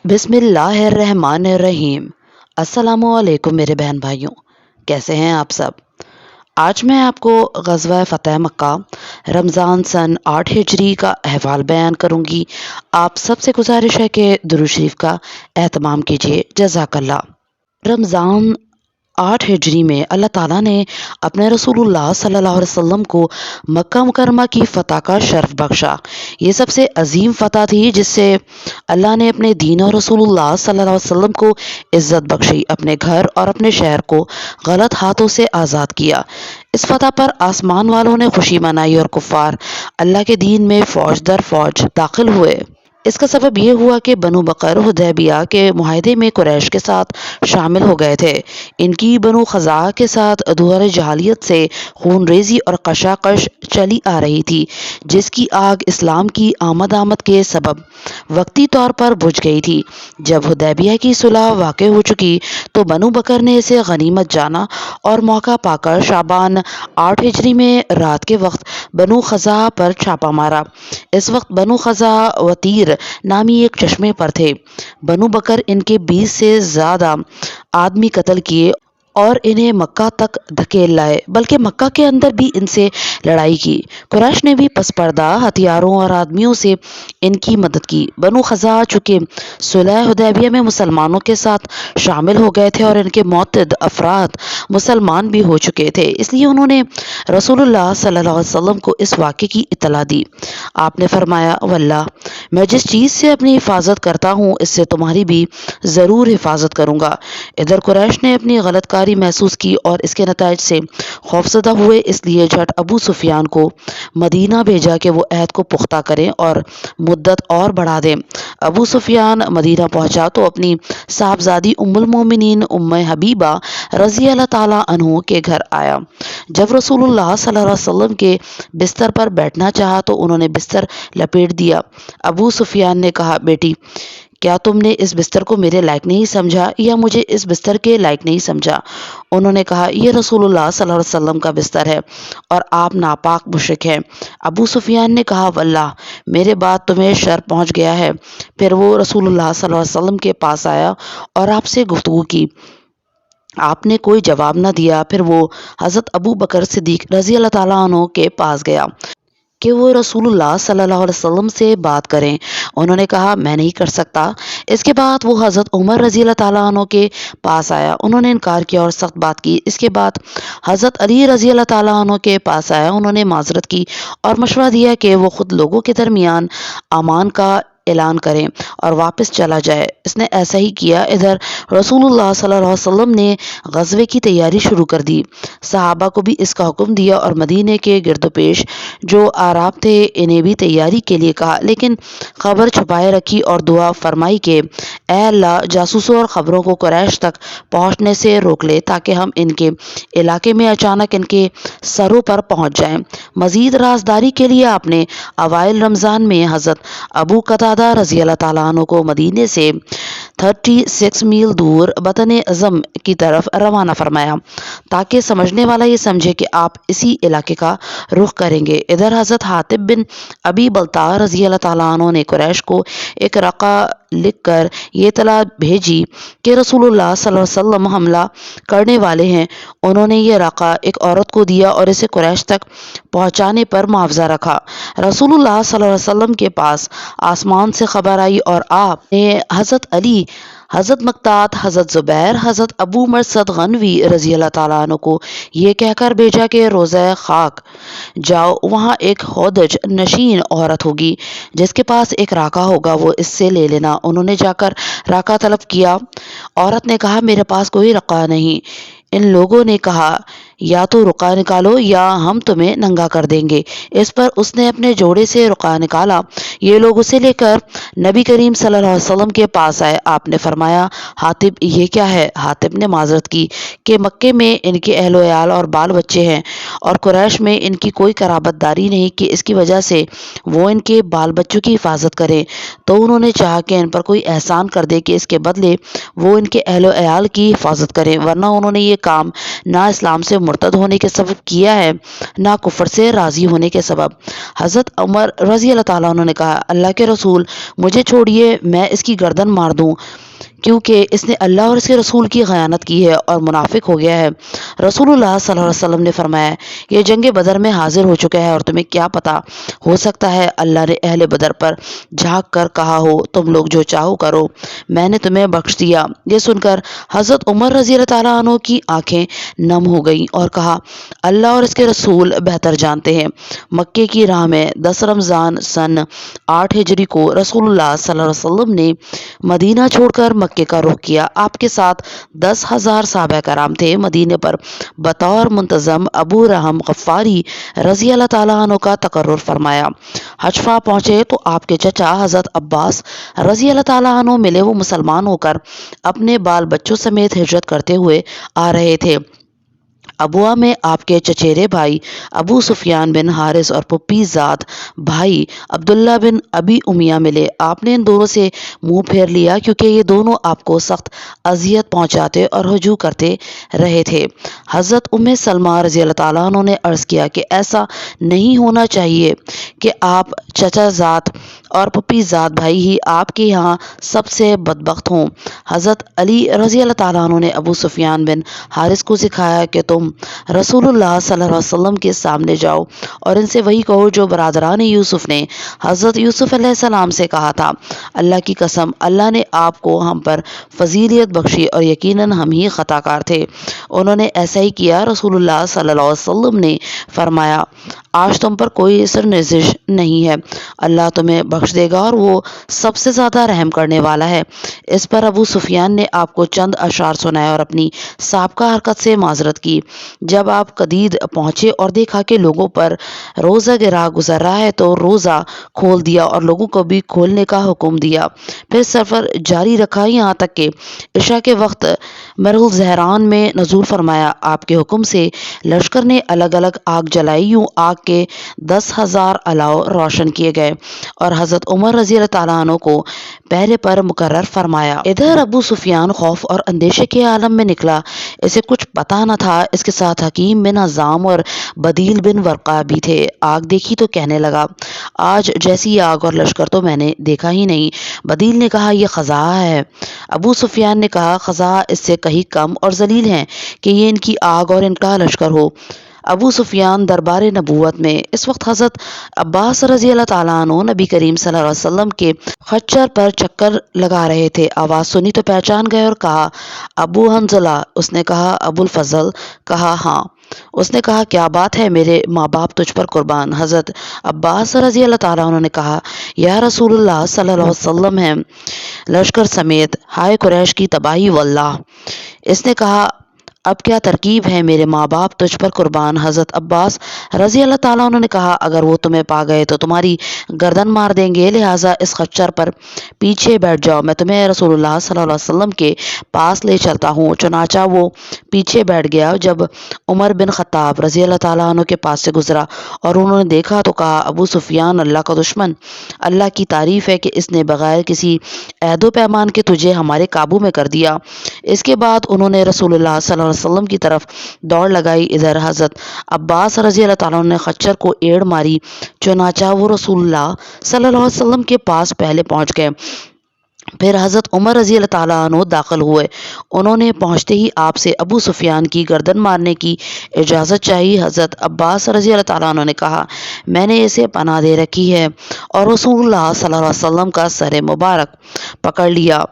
بسم اللہ الرحمن الرحیم۔ السلام علیکم میرے بہن بھائیوں، کیسے ہیں آپ سب؟ آج میں آپ کو غزوہ فتح مکہ رمضان سن 8 ہجری کا احوال بیان کروں گی۔ آپ سب سے گزارش ہے کہ درود شریف کا اہتمام کیجیے، جزاک اللہ۔ رمضان 8 ہجری میں اللہ تعالیٰ نے اپنے رسول اللہ صلی اللہ علیہ وسلم کو مکہ مکرمہ کی فتح کا شرف بخشا۔ یہ سب سے عظیم فتح تھی جس سے اللہ نے اپنے دین اور رسول اللہ صلی اللہ علیہ وسلم کو عزت بخشی، اپنے گھر اور اپنے شہر کو غلط ہاتھوں سے آزاد کیا۔ اس فتح پر آسمان والوں نے خوشی منائی اور کفار اللہ کے دین میں فوج در فوج داخل ہوئے۔ اس کا سبب یہ ہوا کہ بنو بکر حدیبیہ کے معاہدے میں قریش کے ساتھ شامل ہو گئے تھے۔ ان کی بنو خزاعہ کے ساتھ دور جاہلیت سے خون ریزی اور کشاکش چلی آ رہی تھی، جس کی آگ اسلام کی آمد کے سبب وقتی طور پر بجھ گئی تھی۔ جب حدیبیہ کی صلح واقع ہو چکی تو بنو بکر نے اسے غنیمت جانا اور موقع پا کر شعبان 8 ہجری میں رات کے وقت بنو خزاعہ پر چھاپا مارا۔ اس وقت بنو خزاعہ وتیر نامی ایک چشمے پر تھے۔ بنو بکر ان کے 20 سے زیادہ آدمی قتل کیے اور انہیں مکہ تک دھکیل لائے، بلکہ مکہ کے اندر بھی ان سے لڑائی کی۔ قریش نے بھی پس پردہ ہتھیاروں اور آدمیوں سے ان کی مدد کی۔ بنو خزاعہ چونکہ صلح حدیبیہ میں مسلمانوں کے ساتھ شامل ہو گئے تھے اور ان کے معتد افراد مسلمان بھی ہو چکے تھے، اس لیے انہوں نے رسول اللہ صلی اللہ علیہ وسلم کو اس واقعے کی اطلاع دی۔ آپ نے فرمایا، واللہ میں جس چیز سے اپنی حفاظت کرتا ہوں اس سے تمہاری بھی ضرور حفاظت کروں گا۔ ادھر قریش نے اپنی غلط کاری محسوس کی اور اس کے نتائج سے خوفزدہ ہوئے، اس لیے جھٹ ابو سفیان کو مدینہ بھیجا کہ وہ عہد کو پختہ کریں اور مدت اور بڑھا دیں۔ ابو سفیان مدینہ پہنچا تو اپنی صاحبزادی ام المومنین ام حبیبہ رضی اللہ تعالیٰ عنہ کے گھر آیا۔ جب رسول اللہ صلی اللہ علیہ وسلم کے بستر پر بیٹھنا چاہا تو انہوں نے بستر لپیٹ دیا۔ ابو سفیان نے کہا، بیٹی کیا تم نے اس بستر کو میرے لائق نہیں سمجھا یا مجھے اس بستر کے لائق نہیں سمجھا؟ انہوں نے کہا، یہ رسول اللہ صلی اللہ علیہ وسلم کا بستر ہے اور آپ ناپاک مشرک ہیں۔ ابو سفیان نے کہا، واللہ میرے بعد تمہیں شر پہنچ گیا ہے۔ پھر وہ رسول اللہ صلی اللہ علیہ وسلم کے پاس آیا اور آپ سے گفتگو کی۔ آپ نے کوئی جواب نہ دیا۔ پھر وہ حضرت ابو بکر صدیق رضی اللہ تعالیٰ عنہ کے پاس گیا کہ وہ رسول اللہ صلی اللہ علیہ وسلم سے بات کریں۔ انہوں نے کہا، میں نہیں کر سکتا۔ اس کے بعد وہ حضرت عمر رضی اللہ تعالیٰ عنہ کے پاس آیا، انہوں نے انکار کیا اور سخت بات کی۔ اس کے بعد حضرت علی رضی اللہ تعالیٰ عنہ کے پاس آیا، انہوں نے معذرت کی اور مشورہ دیا کہ وہ خود لوگوں کے درمیان امان کا اعلان کریں اور واپس چلا جائے۔ اس نے ایسا ہی کیا۔ ادھر رسول اللہ صلی اللہ علیہ وسلم نے غزوے کی تیاری شروع کر دی۔ صحابہ کو بھی اس کا حکم دیا اور مدینے کے گرد و پیش جو اعراب تھے انہیں بھی تیاری کے لیے کہا، لیکن خبر چھپائے رکھی اور دعا فرمائی کہ اے اللہ جاسوسوں اور خبروں کو قریش تک پہنچنے سے روک لے تاکہ ہم ان کے علاقے میں اچانک ان کے سروں پر پہنچ جائیں۔ مزید رازداری کے لیے آپ نے اوائل رمضان میں حضرت ابو قتادہ رضی اللہ تعالیٰ عنہ کو مدینے سے 36 میل دور بطن عظم کی طرف روانہ فرمایا تاکہ سمجھنے والا یہ سمجھے کہ آپ اسی علاقے کا رخ کریں گے۔ ادھر حضرت حاطب بن ابی بلتع رضی اللہ تعالیٰ عنہ نے قریش کو ایک رقع لکھ کر یہ اطلاع بھیجی کہ رسول اللہ صلی اللہ علیہ وسلم حملہ کرنے والے ہیں۔ انہوں نے یہ رقع ایک عورت کو دیا اور اسے قریش تک پہنچانے پر معاوضہ رکھا۔ رسول اللہ صلی اللہ علیہ وسلم کے پاس آسمان سے خبر آئی اور آپ نے حضرت علی، حضرت مقداد، حضرت زبیر، حضرت ابو مرثد غنوی رضی اللہ تعالیٰ عنہ کو یہ کہہ کر بھیجا کہ روضہ خاک جاؤ، وہاں ایک ہودج نشین عورت ہوگی جس کے پاس ایک راکا ہوگا، وہ اس سے لے لینا۔ انہوں نے جا کر راکا طلب کیا۔ عورت نے کہا، میرے پاس کوئی رقع نہیں۔ ان لوگوں نے کہا، یا تو رقع نکالو یا ہم تمہیں ننگا کر دیں گے۔ اس پر اس نے اپنے جوڑے سے رقع نکالا۔ یہ لوگ اسے لے کر نبی کریم صلی اللہ علیہ وسلم کے پاس آئے۔ آپ نے فرمایا، حاطب یہ کیا ہے؟ حاطب نے معذرت کی کہ مکے میں ان کے اہل و عیال اور بال بچے ہیں اور قریش میں ان کی کوئی قرابت داری نہیں کہ اس کی وجہ سے وہ ان کے بال بچوں کی حفاظت کریں، تو انہوں نے چاہا کہ ان پر کوئی احسان کر دے کہ اس کے بدلے وہ ان کے اہل و عیال کی حفاظت کریں، ورنہ انہوں نے یہ کام نہ اسلام سے مرتد ہونے کے سبب کیا ہے نہ کفر سے راضی ہونے کے سبب۔ حضرت عمر رضی اللہ تعالیٰ عنہ نے کہا اللہ کے رسول مجھے چھوڑیے، میں اس کی گردن مار دوں کیونکہ اس نے اللہ اور اس کے رسول کی خیانت کی ہے اور منافق ہو گیا ہے۔ رسول اللہ صلی اللہ علیہ وسلم نے فرمایا یہ جنگ بدر میں حاضر ہو چکا ہے اور تمہیں کیا پتا، ہو سکتا ہے اللہ نے اہل بدر پر جھانک کر کہا ہو تم لوگ جو چاہو کرو، میں نے تمہیں بخش دیا۔ یہ سن کر حضرت عمر رضی اللہ تعالیٰ عنہ کی آنکھیں نم ہو گئیں اور کہا اللہ اور اس کے رسول بہتر جانتے ہیں۔ مکے کی راہ میں 10 رمضان سن 8 ہجری کو رسول اللہ صلی اللہ علیہ وسلم نے مدینہ چھوڑ کر مکے کا رخ کیا۔ آپ کے ساتھ 10,000 صحابہ کرام تھے۔ مدینے پر بطور منتظم ابو رحم غفاری رضی اللہ تعالیٰ عنہ کا تقرر فرمایا۔ حجفہ پہنچے تو آپ کے چچا حضرت عباس رضی اللہ تعالیٰ عنہ ملے۔ وہ مسلمان ہو کر اپنے بال بچوں سمیت ہجرت کرتے ہوئے آ رہے تھے۔ ابوا میں آپ کے چچیرے بھائی ابو سفیان بن حارث اور پھپھی زاد بھائی عبداللہ بن ابی امیہ ملے۔ آپ نے ان دونوں سے منہ پھیر لیا کیونکہ یہ دونوں آپ کو سخت اذیت پہنچاتے اور ہجوم کرتے رہے تھے۔ حضرت ام سلمہ رضی اللہ تعالیٰ عنہ نے عرض کیا کہ ایسا نہیں ہونا چاہیے کہ آپ چچا زاد اور پھپھی زاد بھائی ہی آپ کے یہاں سب سے بدبخت ہوں۔ حضرت علی رضی اللہ تعالیٰ عنہ نے ابو سفیان بن حارث کو سکھایا کہ تم رسول اللہ صلی اللہ علیہ وسلم کے سامنے جاؤ اور ان سے وہی کہو جو برادران یوسف نے حضرت یوسف علیہ السلام سے کہا تھا، اللہ کی قسم اللہ نے آپ کو ہم پر فضیلت بخشی اور یقیناً ہم ہی خطا کار تھے۔ انہوں نے ایسا ہی کیا۔ رسول اللہ صلی اللہ علیہ وسلم نے فرمایا آج تم پر کوئی سرنوشت نہیں ہے، اللہ تمہیں بخش دے گا اور وہ سب سے زیادہ رحم کرنے والا ہے۔ اس پر ابو سفیان نے آپ کو چند اشعار سنائے اور اپنی سابقہ حرکت سے معذرت کی۔ جب آپ قدید پہنچے اور دیکھا کہ لوگوں پر روزہ گرا گزر رہا ہے تو روزہ کھول دیا اور لوگوں کو بھی کھولنے کا حکم دیا۔ پھر سفر جاری رکھا یہاں تک کہ عشاء کے وقت مرحل زہران میں نزول فرمایا۔ آپ کے حکم سے لشکر نے الگ الگ آگ جلائی، یوں آگ کے 10,000 الاؤ روشن کیے گئے اور حضرت عمر رضی اللہ تعالیٰ عنہ کو پہرے پر مقرر فرمایا۔ ادھر ابو سفیان خوف اور اندیشے کے عالم میں نکلا، اسے کچھ پتہ نہ تھا۔ اس کے ساتھ حکیم بن حزام اور بدیل بن ورقہ بھی تھے۔ آگ دیکھی تو کہنے لگا آج جیسی آگ اور لشکر تو میں نے دیکھا ہی نہیں۔ بدیل نے کہا یہ خزاں ہے۔ ابو سفیان نے کہا خزاں اس سے کہیں کم اور ذلیل ہیں کہ یہ ان کی آگ اور ان کا لشکر ہو۔ ابو سفیان دربار نبوت میں اس وقت حضرت عباس رضی اللہ تعالیٰ عنہ نبی کریم صلی اللہ علیہ وسلم کے خچر پر چکر لگا رہے تھے۔ آواز سنی تو پہچان گئے اور کہا ابو حنظلہ۔ اس نے کہا ابو الفضل؟ کہا ہاں۔ اس نے کہا کیا بات ہے، میرے ماں باپ تجھ پر قربان۔ حضرت عباس رضی اللہ تعالیٰ عنہ نے کہا یا رسول اللہ صلی اللہ علیہ وسلم ہے لشکر سمیت، ہائے قریش کی تباہی واللہ۔ اس نے کہا اب کیا ترکیب ہے، میرے ماں باپ تجھ پر قربان۔ حضرت عباس رضی اللہ تعالیٰ عنہ نے کہا اگر وہ تمہیں پا گئے تو تمہاری گردن مار دیں گے، لہٰذا اس خچر پر پیچھے بیٹھ جاؤ، میں تمہیں رسول اللہ صلی اللہ علیہ وسلم کے پاس لے چلتا ہوں۔ چنانچہ وہ پیچھے بیٹھ گیا۔ جب عمر بن خطاب رضی اللہ تعالیٰ عنہ کے پاس سے گزرا اور انہوں نے دیکھا تو کہا ابو سفیان اللہ کا دشمن، اللہ کی تعریف ہے کہ اس نے بغیر کسی عہد و پیمان کے تجھے ہمارے قابو میں کر دیا۔ اس کے بعد انہوں نے رسول اللہ صلی اللہ علیہ وسلم کی طرف دوڑ لگائی۔ ادھر حضرت عباس رضی اللہ تعالیٰ عنہ نے خچر کو ایڑ ماری، چنانچہ وہ رسول اللہ صلی اللہ علیہ وسلم کے پاس پہلے پہنچ گئے۔ پھر حضرت عمر رضی اللہ تعالیٰ عنہ داخل ہوئے۔ انہوں نے پہنچتے ہی آپ سے ابو سفیان کی گردن مارنے کی اجازت چاہی۔ حضرت عباس رضی اللہ تعالیٰ عنہ نے کہا میں نے اسے پناہ دے رکھی ہے، اور رسول اللہ صلی اللہ علیہ وسلم کا سر مبارک پکڑ لیا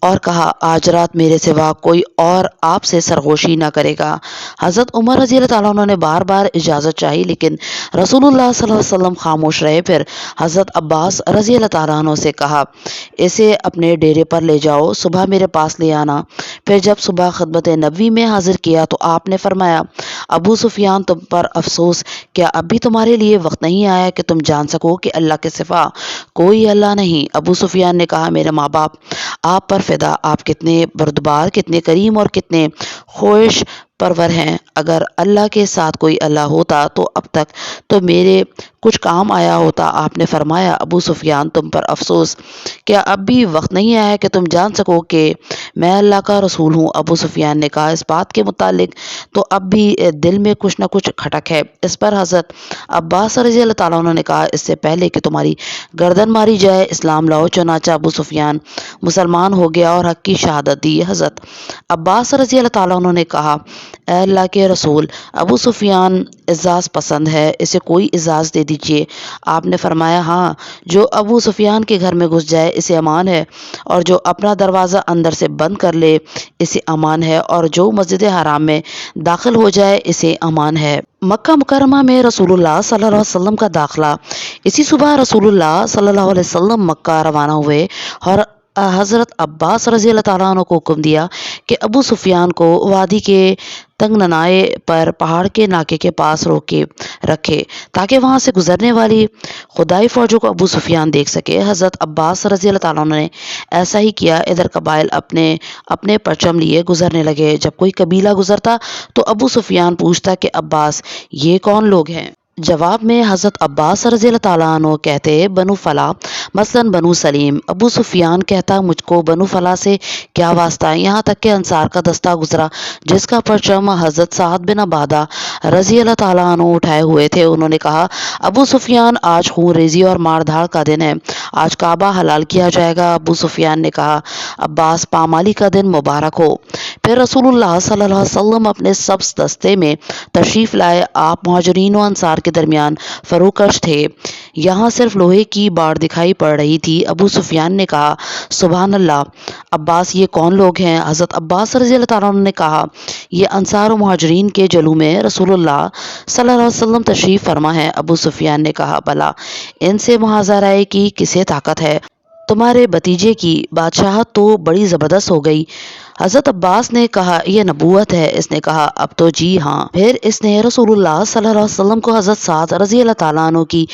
اور کہا آج رات میرے سوا کوئی اور آپ سے سرگوشی نہ کرے گا۔ حضرت عمر رضی اللہ تعالیٰ عنہ نے بار بار اجازت چاہی لیکن رسول اللہ صلی اللہ علیہ وسلم خاموش رہے۔ پھر حضرت عباس رضی اللہ تعالیٰ عنہ سے کہا اسے اپنے ڈیرے پر لے جاؤ، صبح میرے پاس لے آنا۔ پھر جب صبح خدمت نبوی میں حاضر کیا تو آپ نے فرمایا ابو سفیان تم پر افسوس، کیا اب بھی تمہارے لیے وقت نہیں آیا کہ تم جان سکو کہ اللہ کے سوا کوئی اللہ نہیں؟ ابو سفیان نے کہا میرے ماں باپ آپ پر فدا، آپ کتنے بردبار، کتنے کریم اور کتنے خوش پرور ہیں۔ اگر اللہ کے ساتھ کوئی اللہ ہوتا تو اب تک تو میرے کچھ کام آیا ہوتا۔ آپ نے فرمایا ابو سفیان تم پر افسوس، کیا اب بھی وقت نہیں آیا کہ تم جان سکو کہ میں اللہ کا رسول ہوں۔ ابو سفیان نے کہا، اس بات کے متعلق تو اب بھی دل میں کچھ نہ کچھ کھٹک ہے۔ اس پر حضرت عباس رضی اللہ تعالیٰ عنہ نے کہا، اس سے پہلے کہ تمہاری گردن ماری جائے اسلام لاؤ۔ چنانچہ ابو سفیان مسلمان ہو گیا اور حق کی شہادت دی۔ حضرت عباس رضی اللہ تعالیٰ عنہ نے کہا، اے اللہ کے رسول، ابو سفیان اعزاز پسند ہے، اسے کوئی اعزاز دے دیجیے۔ آپ نے فرمایا، ہاں، جو ابو سفیان کے گھر میں گھس جائے اسے امان ہے، اور جو اپنا دروازہ اندر سے بند کر لے اسے امان ہے، اور جو مسجد حرام میں داخل ہو جائے اسے امان ہے۔ مکہ مکرمہ میں رسول اللہ صلی اللہ علیہ وسلم کا داخلہ۔ اسی صبح رسول اللہ صلی اللہ علیہ وسلم مکہ روانہ ہوئے اور حضرت عباس رضی اللہ تعالیٰ عنہ کو حکم دیا کہ ابو سفیان کو وادی کے تنگنائے پر پہاڑ کے ناکے کے پاس روکے رکھے تاکہ وہاں سے گزرنے والی خدائی فوجوں کو ابو سفیان دیکھ سکے۔ حضرت عباس رضی اللہ تعالیٰ عنہ نے ایسا ہی کیا۔ ادھر قبائل اپنے اپنے پرچم لیے گزرنے لگے۔ جب کوئی قبیلہ گزرتا تو ابو سفیان پوچھتا کہ عباس، یہ کون لوگ ہیں؟ جواب میں حضرت عباس رضی اللہ تعالیٰ عنہ کہتے، بنو فلاں، مثلاً بنو سلیم۔ ابو سفیان کہتا، مجھ کو بنو فلاں سے کیا واسطہ؟ یہاں تک کہ انصار کا دستہ گزرا جس کا پرچم حضرت سعد بن عبادہ رضی اللہ تعالیٰ عنہ اٹھائے ہوئے تھے۔ انہوں نے کہا، ابو سفیان، آج خون ریزی اور مار دھاڑ کا دن ہے، آج کعبہ حلال کیا جائے گا۔ ابو سفیان نے کہا، عباس، پامالی کا دن مبارک ہو۔ پھر رسول اللہ صلی اللہ علیہ وسلم اپنے سبز دستے میں تشریف لائے۔ آپ مہاجرین و انصار کے درمیان فروکش تھے۔ یہاں صرف لوہے کی باڑ دکھائی پڑ رہی تھی۔ ابو سفیان نے کہا، سبحان اللہ، عباس، یہ کون لوگ ہیں؟ حضرت عباس رضی اللہ تعالیٰ عنہ نے کہا، یہ انصار و مہاجرین کے جلو میں رسول اللہ صلی اللہ علیہ وسلم تشریف فرما ہے۔ ابو سفیان نے کہا، بھلا ان سے محاذرہ کی کسے طاقت ہے؟ تمہارے بھتیجے کی بادشاہت تو بڑی زبردست ہو گئی۔ حضرت عباس نے کہا، یہ نبوت ہے؟ اس نے کہا، اب تو جی ہاں۔ پھر اس نے رسول اللہ صلی اللہ علیہ وسلم کو حضرت سعد رضی اللہ تعالیٰ عنہ کی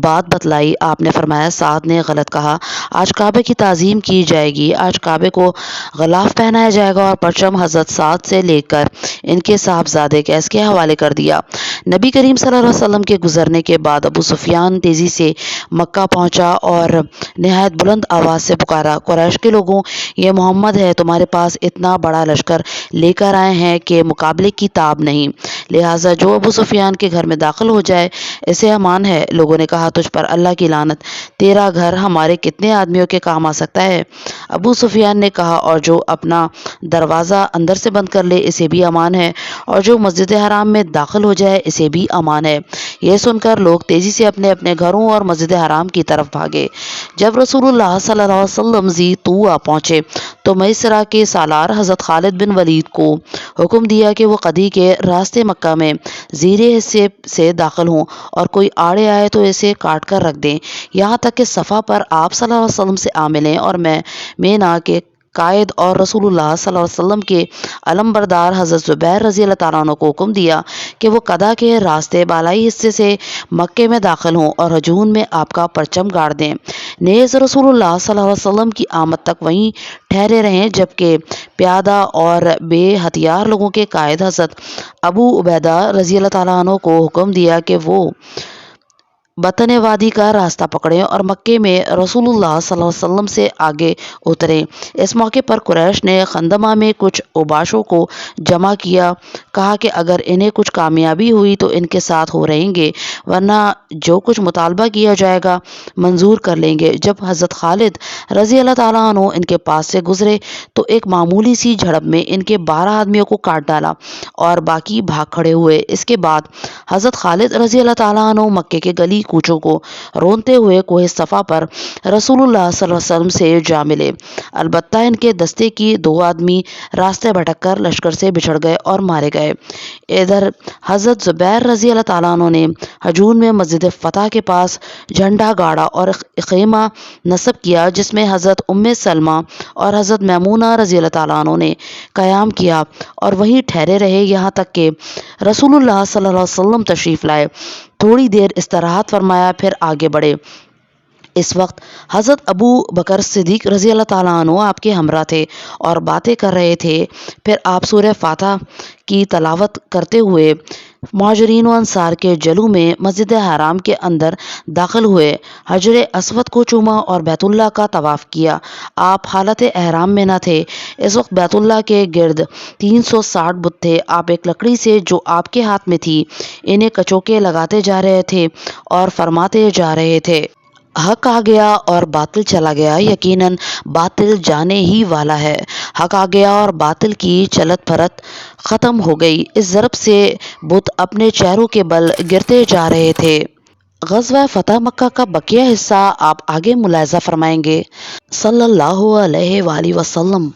بات بتلائی۔ آپ نے فرمایا، سعد نے غلط کہا، آج کعبے کی تعظیم کی جائے گی، آج کعبے کو غلاف پہنایا جائے گا۔ اور پرچم حضرت سعد سے لے کر ان کے صاحبزادے قیس کے حوالے کر دیا۔ نبی کریم صلی اللہ علیہ وسلم کے گزرنے کے بعد ابو سفیان تیزی سے مکہ پہنچا اور نہایت بلند آواز سے پکارا، قریش کے لوگوں، یہ محمد ہے، تمہارے پاس اتنا بڑا لشکر لے کر آئے ہیں کہ مقابلے کی تاب نہیں، لہٰذا جو ابو سفیان کے گھر میں داخل ہو جائے اسے امان ہے۔ لوگوں نے کہا، تجھ پر اللہ کی لعنت، تیرا گھر ہمارے کتنے آدمیوں کے کام آ سکتا ہے؟ ابو سفیان نے کہا، اور جو اپنا دروازہ اندر سے بند کر لے اسے بھی امان ہے، اور جو مسجد حرام میں داخل ہو جائے اسے بھی امان ہے۔ یہ سن کر لوگ تیزی سے اپنے اپنے گھروں اور مسجد حرام کی طرف بھاگے۔ جب رسول اللہ صلی اللہ علیہ وسلم ذی طوٰ پہنچے تو میسرہ کے سالار حضرت خالد بن ولید کو حکم دیا کہ وہ قدی کے راستے مکہ میں زیر حصے سے داخل ہوں، اور کوئی آڑے آئے تو اسے کاٹ کر رکھ دیں، یہاں تک کہ صفا پر آپ صلی اللہ علیہ وسلم سے آ ملیں۔ اور میں مینا کے قائد اور رسول اللہ صلی اللہ علیہ وسلم کے علم بردار حضرت زبیر رضی اللہ تعالیٰ عنہ کو حکم دیا کہ وہ قدا کے راستے بالائی حصے سے مکے میں داخل ہوں اور ہجون میں آپ کا پرچم گاڑ دیں، نیز رسول اللہ صلی اللہ علیہ وسلم کی آمد تک وہیں ٹھہرے رہیں۔ جبکہ پیادہ اور بے ہتھیار لوگوں کے قائد حضرت ابو عبیدہ رضی اللہ تعالیٰ عنہ کو حکم دیا کہ وہ بطن وادی کا راستہ پکڑیں اور مکے میں رسول اللہ صلی اللہ علیہ وسلم سے آگے اتریں۔ اس موقع پر قریش نے خندمہ میں کچھ اوباشوں کو جمع کیا، کہا کہ اگر انہیں کچھ کامیابی ہوئی تو ان کے ساتھ ہو رہیں گے، ورنہ جو کچھ مطالبہ کیا جائے گا منظور کر لیں گے۔ جب حضرت خالد رضی اللہ تعالیٰ عنہ ان کے پاس سے گزرے تو ایک معمولی سی جھڑپ میں ان کے 12 آدمیوں کو کاٹ ڈالا اور باقی بھاگ کھڑے ہوئے۔ اس کے بعد حضرت خالد رضی اللہ تعالیٰ عنہ مکے کے گلی کوچوں کو رونتے ہوئے کوہ صفا پر رسول اللہ صلی اللہ علیہ وسلم سے جا ملے، البتہ ان کے دستے کی 2 آدمی راستے بھٹک کر لشکر سے بچھڑ گئے اور مارے گئے۔ ادھر حضرت زبیر رضی اللہ تعالیٰ عنہ نے ہجون میں مسجد فتح کے پاس جھنڈا گاڑا اور خیمہ نصب کیا جس میں حضرت ام سلمہ اور حضرت میمونہ رضی اللہ تعالیٰ عنہ نے قیام کیا اور وہیں ٹھہرے رہے یہاں تک کہ رسول اللہ صلی اللہ علیہ وسلم تشریف لائے۔ تھوڑی دیر استراحت فرمایا، پھر آگے بڑھے۔ اس وقت حضرت ابو بکر صدیق رضی اللہ تعالیٰ عنہ آپ کے ہمراہ تھے اور باتیں کر رہے تھے۔ پھر آپ سورہ فاتحہ کی تلاوت کرتے ہوئے مہاجرین و انصار کے جلو میں مسجد حرام کے اندر داخل ہوئے، حجر اسود کو چوما اور بیت اللہ کا طواف کیا۔ آپ حالت احرام میں نہ تھے۔ اس وقت بیت اللہ کے گرد 360 بت تھے۔ آپ ایک لکڑی سے جو آپ کے ہاتھ میں تھی انہیں کچوکے لگاتے جا رہے تھے اور فرماتے جا رہے تھے، حق آ گیا اور باطل چلا گیا، یقیناً باطل جانے ہی والا ہے۔ حق آ گیا اور باطل کی چلت پھرت ختم ہو گئی۔ اس ضرب سے بت اپنے چہروں کے بل گرتے جا رہے تھے۔ غزوہ فتح مکہ کا بقیہ حصہ آپ آگے ملاحظہ فرمائیں گے۔ صلی اللہ علیہ وآلہ وسلم۔